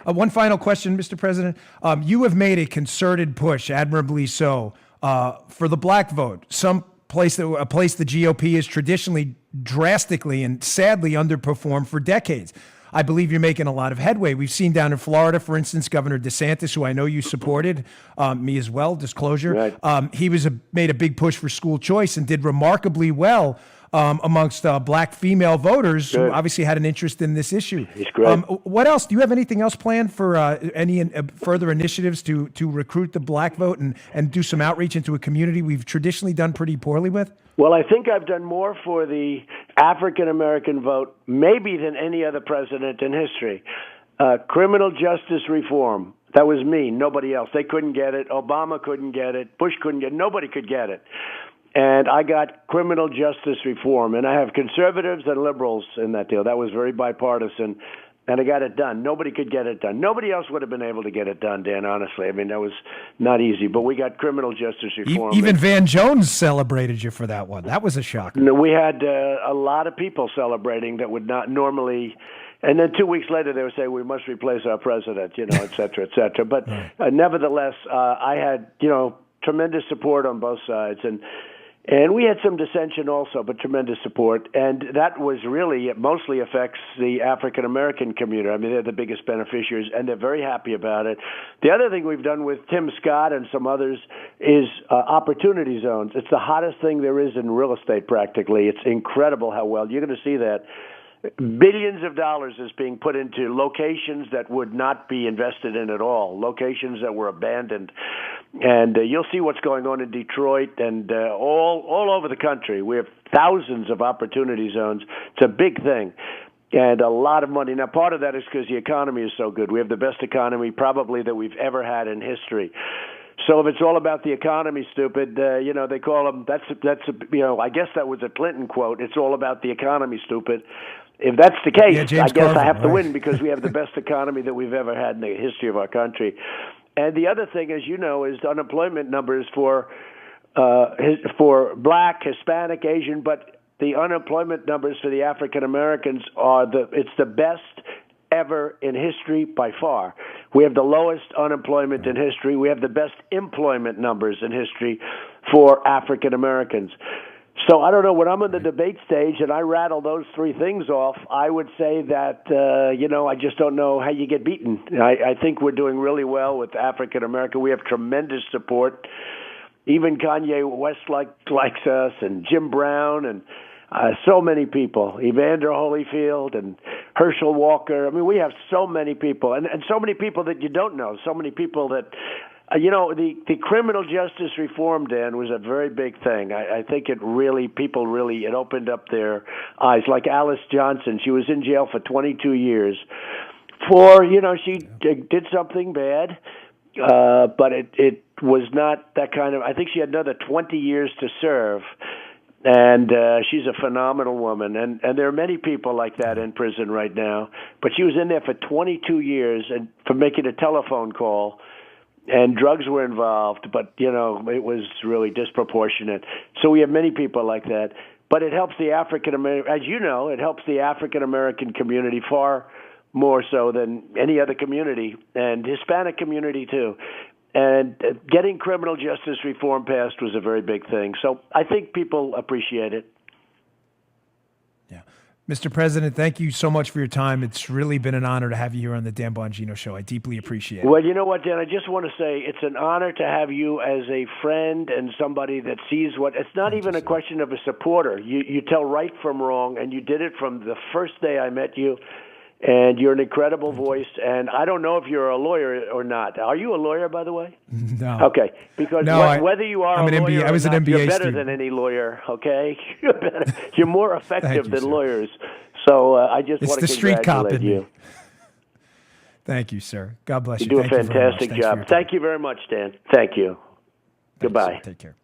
One final question, Mr. President. You have made a concerted push, admirably so, for the black vote. A place the GOP has traditionally drastically and sadly underperformed for decades. I believe you're making a lot of headway. We've seen down in Florida, for instance, Governor DeSantis, who I know you supported, me as well, disclosure. Right. He made a big push for school choice and did remarkably well amongst black female voters who obviously had an interest in this issue. He's great. What else? Do you have anything else planned for any further initiatives to recruit the black vote and do some outreach into a community we've traditionally done pretty poorly with? Well, I think I've done more for the African-American vote maybe than any other president in history. Criminal justice reform. That was me, nobody else. They couldn't get it. Obama couldn't get it. Bush couldn't get it. Nobody could get it. And I got criminal justice reform. And I have conservatives and liberals in that deal. That was very bipartisan. And I got it done. Nobody could get it done. Nobody else would have been able to get it done, Dan, honestly. I mean, that was not easy. But we got criminal justice reform. Even Van Jones celebrated you for that one. That was a shock. No, we had a lot of people celebrating that would not normally. And then 2 weeks later, they would say, we must replace our president, et cetera, et cetera. But nevertheless, I had, tremendous support on both sides. And we had some dissension also, but tremendous support. And that was really, it mostly affects the African-American community. I mean, they're the biggest beneficiaries, and they're very happy about it. The other thing we've done with Tim Scott and some others is opportunity zones. It's the hottest thing there is in real estate practically. It's incredible how well. You're going to see that. Billions of dollars is being put into locations that would not be invested in at all, locations that were abandoned. And you'll see what's going on in Detroit and all over the country. We have thousands of opportunity zones. It's a big thing and a lot of money. Now, part of that is because the economy is so good. We have the best economy probably that we've ever had in history. So if it's all about the economy, stupid, they call them, I guess that was a Clinton quote, it's all about the economy, stupid. If that's the case, I guess Carvin, I have to win because we have the best economy that we've ever had in the history of our country. And the other thing, as you know, is unemployment numbers for Black, Hispanic, Asian, but the unemployment numbers for the African Americans it's the best ever in history by far. We have the lowest unemployment in history. We have the best employment numbers in history for African Americans. So I don't know, when I'm on the debate stage and I rattle those three things off, I would say that, I just don't know how you get beaten. I think we're doing really well with African American. We have tremendous support. Even Kanye West likes us, and Jim Brown, and so many people, Evander Holyfield and Herschel Walker. I mean, we have so many people, and so many people that you don't know, so many people that, the criminal justice reform, Dan, was a very big thing. I think it opened up their eyes. Like Alice Johnson, she was in jail for 22 years for, she did something bad, but it was not that kind of, I think she had another 20 years to serve. And she's a phenomenal woman. And there are many people like that in prison right now. But she was in there for 22 years and for making a telephone call. And drugs were involved, but, it was really disproportionate. So we have many people like that. But it helps the African-American, as you know, it helps the African-American community far more so than any other community, and Hispanic community too. And getting criminal justice reform passed was a very big thing. So I think people appreciate it. Yeah. Mr. President, thank you so much for your time. It's really been an honor to have you here on the Dan Bongino Show. I deeply appreciate it. Well, you know what, Dan? I just want to say it's an honor to have you as a friend and somebody that sees it's not even a question of a supporter. You tell right from wrong, and you did it from the first day I met you. And you're an incredible voice, and I don't know if you're a lawyer or not. Are you a lawyer, by the way? No. Okay, because whether you are a lawyer or not, you're better than any lawyer, okay? You're better. You're more effective than lawyers. So I just want to congratulate you. Thank you, sir. God bless you. You do a fantastic job. Thank you very much, Dan. Thank you. Goodbye. Take care.